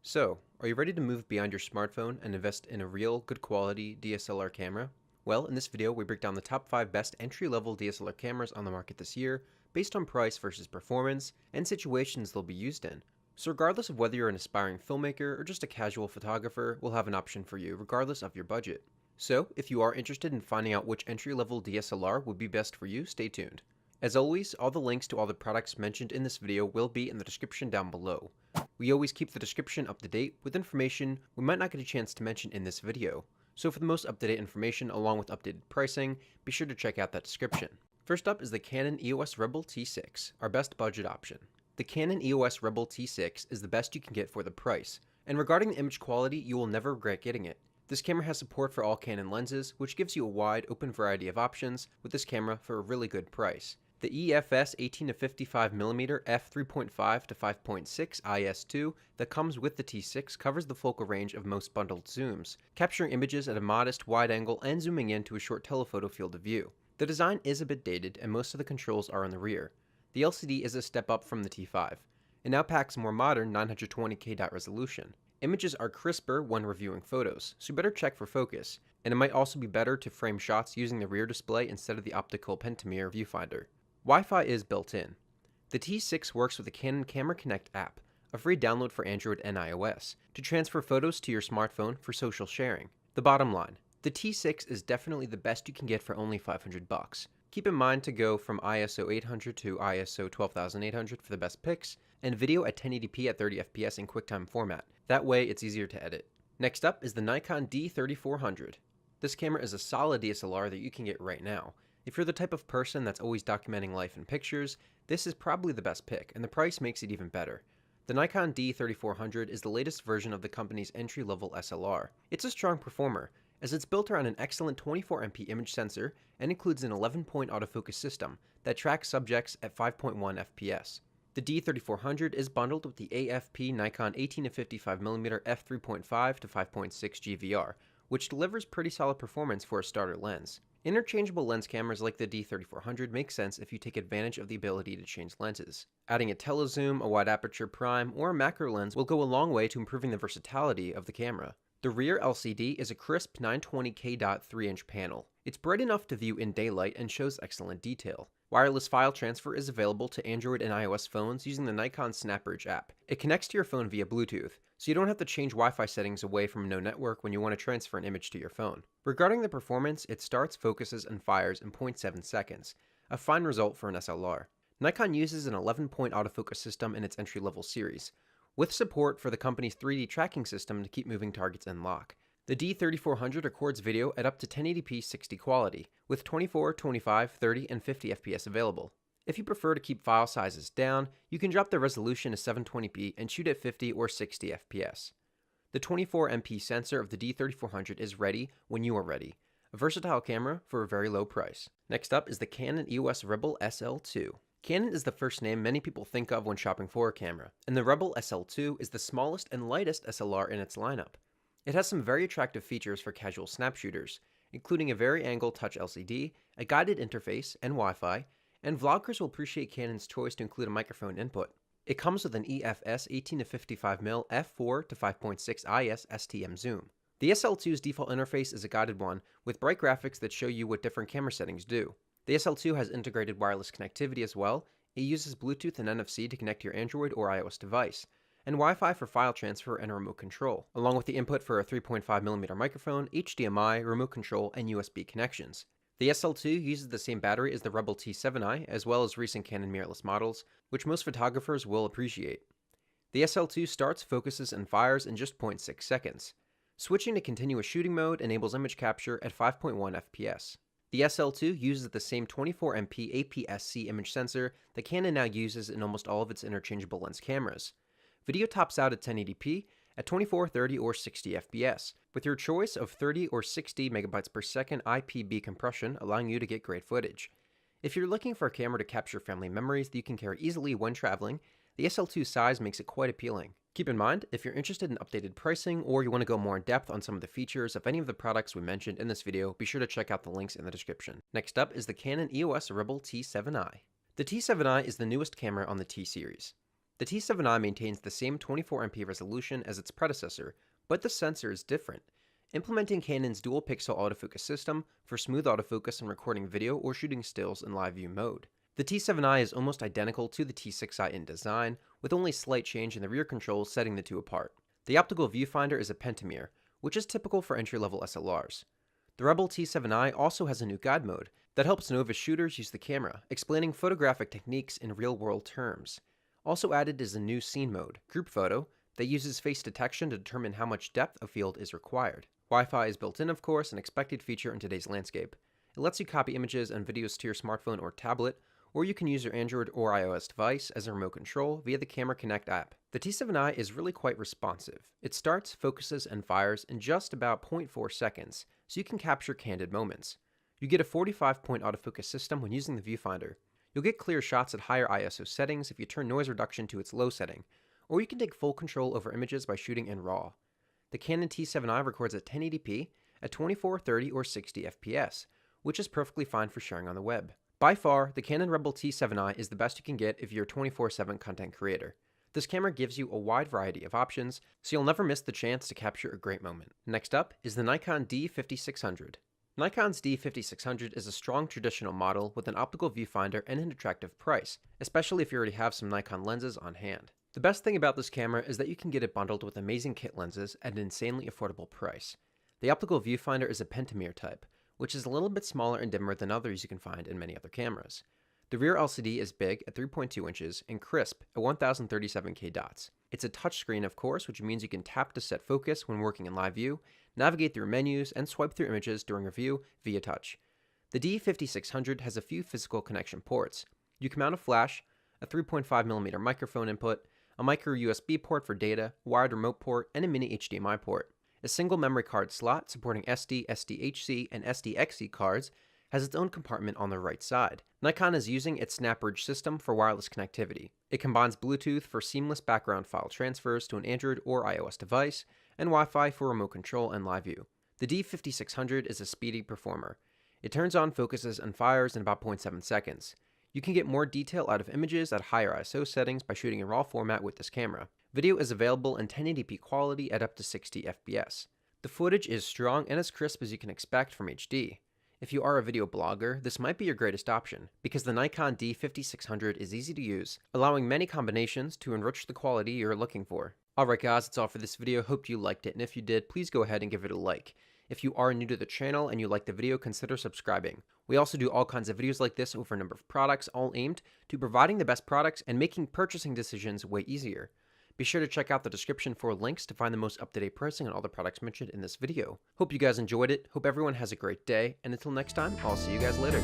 So, are you ready to move beyond your smartphone and invest in a real, good quality DSLR camera? Well, in this video, we break down the top 5 best entry-level DSLR cameras on the market this year, based on price versus performance, and situations they'll be used in. So regardless of whether you're an aspiring filmmaker or just a casual photographer, we'll have an option for you regardless of your budget. So, if you are interested in finding out which entry-level DSLR would be best for you, stay tuned. As always, all the links to all the products mentioned in this video will be in the description down below. We always keep the description up to date with information we might not get a chance to mention in this video, so for the most up-to-date information along with updated pricing, be sure to check out that description. First up is the Canon EOS Rebel T6, our best budget option. The Canon EOS Rebel T6 is the best you can get for the price, and regarding the image quality, you will never regret getting it. This camera has support for all Canon lenses, which gives you a wide, open variety of options with this camera for a really good price. The EFS 18-55mm f3.5 to 5.6 IS2 that comes with the T6 covers the focal range of most bundled zooms, capturing images at a modest wide angle and zooming in to a short telephoto field of view. The design is a bit dated and most of the controls are in the rear. The LCD is a step up from the T5. It now packs a more modern 920p dot resolution. Images are crisper when reviewing photos, so you better check for focus, and it might also be better to frame shots using the rear display instead of the optical pentamirror viewfinder. Wi-Fi is built in. The T6 works with the Canon Camera Connect app, a free download for Android and iOS, to transfer photos to your smartphone for social sharing. The bottom line, the T6 is definitely the best you can get for only $500. Keep in mind to go from ISO 800 to ISO 12800 for the best pics, and video at 1080p at 30fps in QuickTime format. That way it's easier to edit. Next up is the Nikon D3400. This camera is a solid DSLR that you can get right now. If you're the type of person that's always documenting life in pictures, this is probably the best pick, and the price makes it even better. The Nikon D3400 is the latest version of the company's entry-level SLR. It's a strong performer, as it's built around an excellent 24MP image sensor and includes an 11-point autofocus system that tracks subjects at 5.1 fps. The D3400 is bundled with the AFP Nikon 18-55mm f3.5 to 5.6 GVR, which delivers pretty solid performance for a starter lens. Interchangeable lens cameras like the D3400 make sense if you take advantage of the ability to change lenses. Adding a telezoom, a wide aperture prime, or a macro lens will go a long way to improving the versatility of the camera. The rear LCD is a crisp 920p dot 3-inch panel. It's bright enough to view in daylight and shows excellent detail. Wireless file transfer is available to Android and iOS phones using the Nikon SnapBridge app. It connects to your phone via Bluetooth, so you don't have to change Wi-Fi settings away from no network when you want to transfer an image to your phone. Regarding the performance, it starts, focuses, and fires in 0.7 seconds, a fine result for an SLR. Nikon uses an 11-point autofocus system in its entry-level series, with support for the company's 3D tracking system to keep moving targets in lock. The D3400 records video at up to 1080p 60 quality, with 24, 25, 30, and 50 fps available. If you prefer to keep file sizes down, you can drop the resolution to 720p and shoot at 50 or 60 fps. The 24MP sensor of the D3400 is ready when you are ready, a versatile camera for a very low price. Next up is the Canon EOS Rebel SL2. Canon is the first name many people think of when shopping for a camera, and the Rebel SL2 is the smallest and lightest SLR in its lineup. It has some very attractive features for casual snap shooters, including a vari-angle touch LCD, a guided interface, and Wi-Fi, and vloggers will appreciate Canon's choice to include a microphone input. It comes with an EFS 18-55mm f4 to 5.6 IS STM zoom. The SL2's default interface is a guided one, with bright graphics that show you what different camera settings do. The SL2 has integrated wireless connectivity as well. It uses Bluetooth and NFC to connect to your Android or iOS device, and Wi-Fi for file transfer and remote control, along with the input for a 3.5mm microphone, HDMI, remote control, and USB connections. The SL2 uses the same battery as the Rebel T7i, as well as recent Canon mirrorless models, which most photographers will appreciate. The SL2 starts, focuses, and fires in just 0.6 seconds. Switching to continuous shooting mode enables image capture at 5.1 fps. The SL2 uses the same 24MP APS-C image sensor that Canon now uses in almost all of its interchangeable lens cameras. Video tops out at 1080p at 24, 30, or 60 fps, with your choice of 30 or 60 megabytes per second IPB compression allowing you to get great footage. If you're looking for a camera to capture family memories that you can carry easily when traveling, the SL2 size makes it quite appealing. Keep in mind, if you're interested in updated pricing or you want to go more in depth on some of the features of any of the products we mentioned in this video, be sure to check out the links in the description. Next up is the Canon EOS Rebel T7i. The T7i is the newest camera on the T series. The T7i maintains the same 24MP resolution as its predecessor, but the sensor is different, implementing Canon's dual pixel autofocus system for smooth autofocus and recording video or shooting stills in live view mode. The T7i is almost identical to the T6i in design, with only slight change in the rear controls setting the two apart. The optical viewfinder is a pentamirror, which is typical for entry-level SLRs. The Rebel T7i also has a new guide mode that helps novice shooters use the camera, explaining photographic techniques in real-world terms. Also added is a new scene mode, Group Photo, that uses face detection to determine how much depth of field is required. Wi-Fi is built in, of course, an expected feature in today's landscape. It lets you copy images and videos to your smartphone or tablet, or you can use your Android or iOS device as a remote control via the Camera Connect app. The T7i is really quite responsive. It starts, focuses, and fires in just about 0.4 seconds, so you can capture candid moments. You get a 45-point autofocus system when using the viewfinder. You'll get clear shots at higher ISO settings if you turn noise reduction to its low setting, or you can take full control over images by shooting in RAW. The Canon T7i records at 1080p at 24, 30, or 60 FPS, which is perfectly fine for sharing on the web. By far, the Canon Rebel T7i is the best you can get if you're a 24/7 content creator. This camera gives you a wide variety of options, so you'll never miss the chance to capture a great moment. Next up is the Nikon D5600. Nikon's D5600 is a strong traditional model with an optical viewfinder and an attractive price, especially if you already have some Nikon lenses on hand. The best thing about this camera is that you can get it bundled with amazing kit lenses at an insanely affordable price. The optical viewfinder is a pentamirror type, which is a little bit smaller and dimmer than others you can find in many other cameras. The rear LCD is big at 3.2 inches and crisp at 1037K dots. It's a touchscreen, of course, which means you can tap to set focus when working in live view, navigate through menus, and swipe through images during review via touch. The D5600 has a few physical connection ports. You can mount a flash, a 3.5mm microphone input, a micro USB port for data, wired remote port, and a mini HDMI port. A single memory card slot supporting SD, SDHC, and SDXC cards has its own compartment on the right side. Nikon is using its SnapBridge system for wireless connectivity. It combines Bluetooth for seamless background file transfers to an Android or iOS device, and Wi-Fi for remote control and live view. The D5600 is a speedy performer. It turns on, focuses, and fires in about 0.7 seconds. You can get more detail out of images at higher ISO settings by shooting in RAW format with this camera. Video is available in 1080p quality at up to 60 FPS. The footage is strong and as crisp as you can expect from HD. If you are a video blogger, this might be your greatest option, because the Nikon D5600 is easy to use, allowing many combinations to enrich the quality you're looking for. Alright guys, that's all for this video. Hope you liked it, and if you did, please go ahead and give it a like. If you are new to the channel and you like the video, consider subscribing. We also do all kinds of videos like this over a number of products, all aimed to providing the best products and making purchasing decisions way easier. Be sure to check out the description for links to find the most up-to-date pricing on all the products mentioned in this video. Hope you guys enjoyed it, hope everyone has a great day, and until next time, I'll see you guys later.